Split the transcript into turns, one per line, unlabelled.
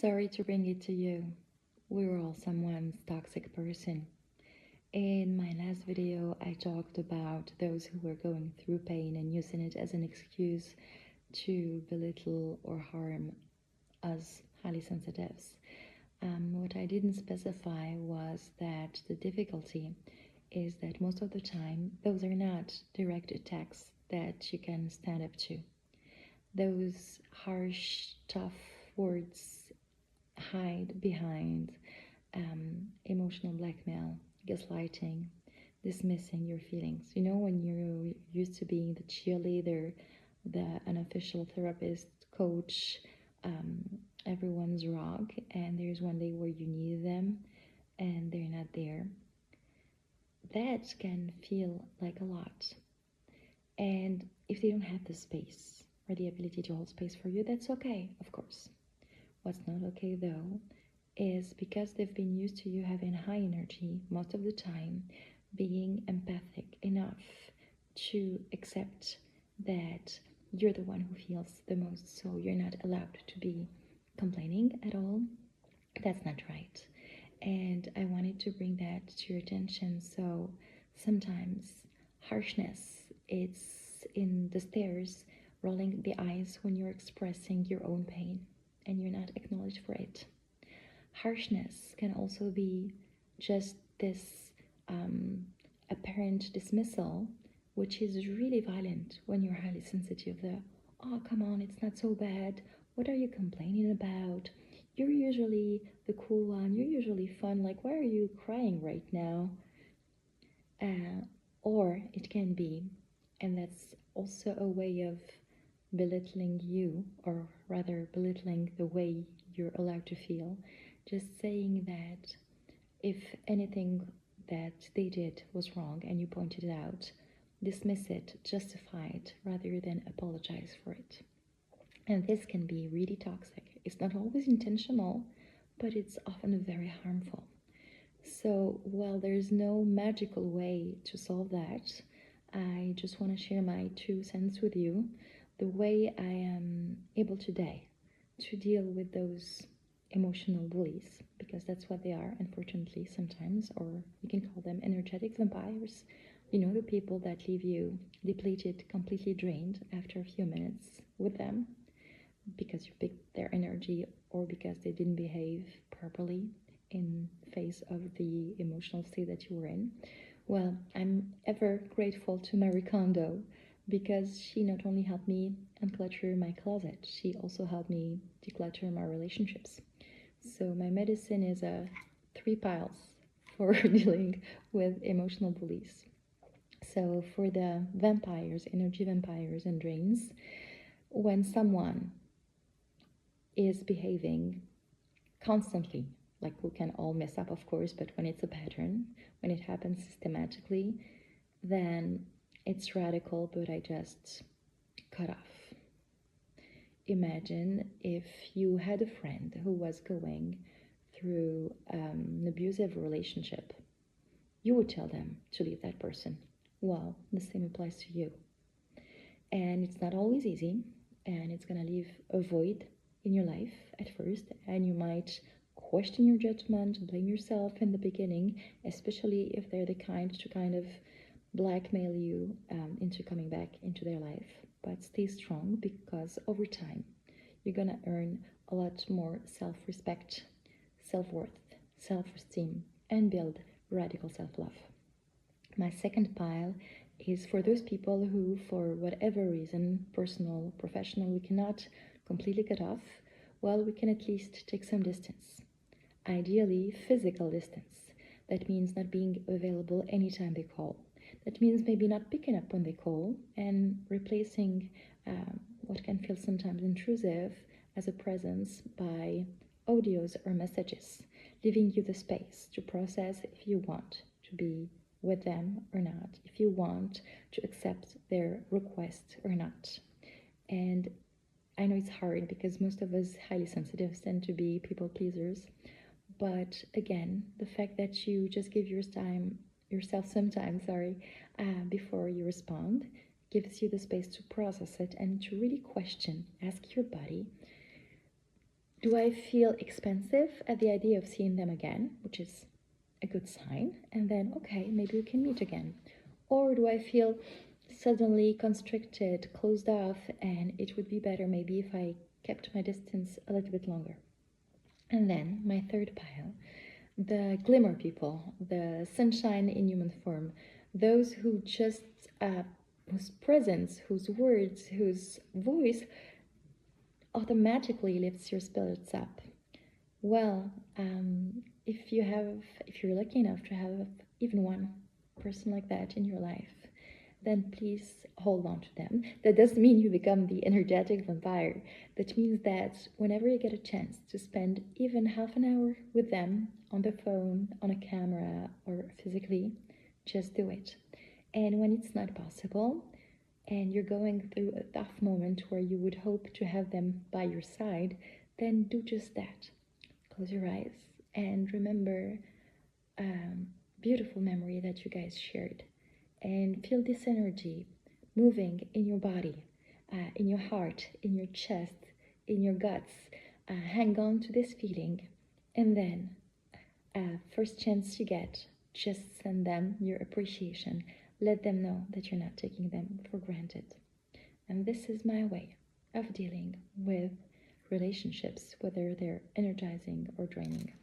sorry to bring it to you. We're all someone's toxic person. In my last video, I talked about those who were going through pain and using it as an excuse to belittle or harm us highly sensitives. What I didn't specify was that the difficulty is that most of the time, those are not direct attacks that you can stand up to. Those harsh, tough words hide behind emotional blackmail, gaslighting, dismissing your feelings. You know, when you're used to being the cheerleader, the unofficial therapist, coach, everyone's rock, and there's one day where you need them and they're not there. That can feel like a lot. And if they don't have the space or the ability to hold space for you, that's okay, of course. What's not okay though is because they've been used to you having high energy most of the time, being empathic enough to accept that you're the one who feels the most, so you're not allowed to be complaining at all. That's not right. And I wanted to bring that to your attention. So sometimes harshness, it's in the stares, rolling the eyes when you're expressing your own pain and you're not acknowledged for it. Harshness can also be just this apparent dismissal, which is really violent when you're highly sensitive. Oh, come on, it's not so bad. What are you complaining about? You're usually the cool one. You're usually fun. Like, why are you crying right now? Or it can be, and that's also a way of belittling you, or rather belittling the way you're allowed to feel. Just saying that if anything that they did was wrong and you pointed it out, dismiss it, justify it, rather than apologize for it. And this can be really toxic. It's not always intentional, but it's often very harmful. So while there's no magical way to solve that, I just want to share my 2 cents with you, the way I am able today to deal with those emotional bullies, because that's what they are, unfortunately, sometimes, or you can call them energetic vampires. You know, the people that leave you depleted, completely drained after a few minutes with them because you picked their energy or because they didn't behave properly in face of the emotional state that you were in. Well, I'm ever grateful to Marie Kondo because she not only helped me unclutter my closet, she also helped me declutter my relationships. So my medicine is 3 piles for dealing with emotional bullies. So for the vampires, energy vampires and drains, when someone is behaving constantly, like we can all mess up, of course, but when it's a pattern, when it happens systematically, then it's radical, but I just cut off. Imagine if you had a friend who was going through an abusive relationship. You would tell them to leave that person. Well, the same applies to you. And it's not always easy, and it's going to leave a void in your life at first, and you might question your judgment, blame yourself in the beginning, especially if they're the kind to kind of blackmail you into coming back into their life. But stay strong, because over time you're gonna earn a lot more self-respect, self-worth, self-esteem, and build radical self-love. My second pile is for those people who, for whatever reason, personal, professional, we cannot completely cut off. Well, we can at least take some distance. Ideally, physical distance. That means not being available anytime they call. That means maybe not picking up when they call and replacing what can feel sometimes intrusive as a presence by audios or messages, leaving you the space to process if you want to be with them or not, if you want to accept their request or not. And I know it's hard because most of us highly sensitive tend to be people pleasers. But again, the fact that you just give yourself some time, before you respond, gives you the space to process it and to really question, ask your body, Do I feel expensive at the idea of seeing them again, which is a good sign, and then, okay, maybe we can meet again? Or do I feel suddenly constricted, closed off, and it would be better maybe if I kept my distance a little bit longer? And then my third pile, the glimmer people, the sunshine in human form, those who just, whose presence, whose words, whose voice automatically lifts your spirits up. Well, if you're lucky enough to have even one person like that in your life, then please hold on to them. That doesn't mean you become the energetic vampire. That means that whenever you get a chance to spend even half an hour with them on the phone, on a camera, or physically, just do it. And when it's not possible, and you're going through a tough moment where you would hope to have them by your side, then do just that. Close your eyes and remember a beautiful memory that you guys shared, and feel this energy moving in your body, in your heart, in your chest, in your guts. Hang on to this feeling, and then first chance you get, just send them your appreciation. Let them know that you're not taking them for granted. And this is my way of dealing with relationships, whether they're energizing or draining.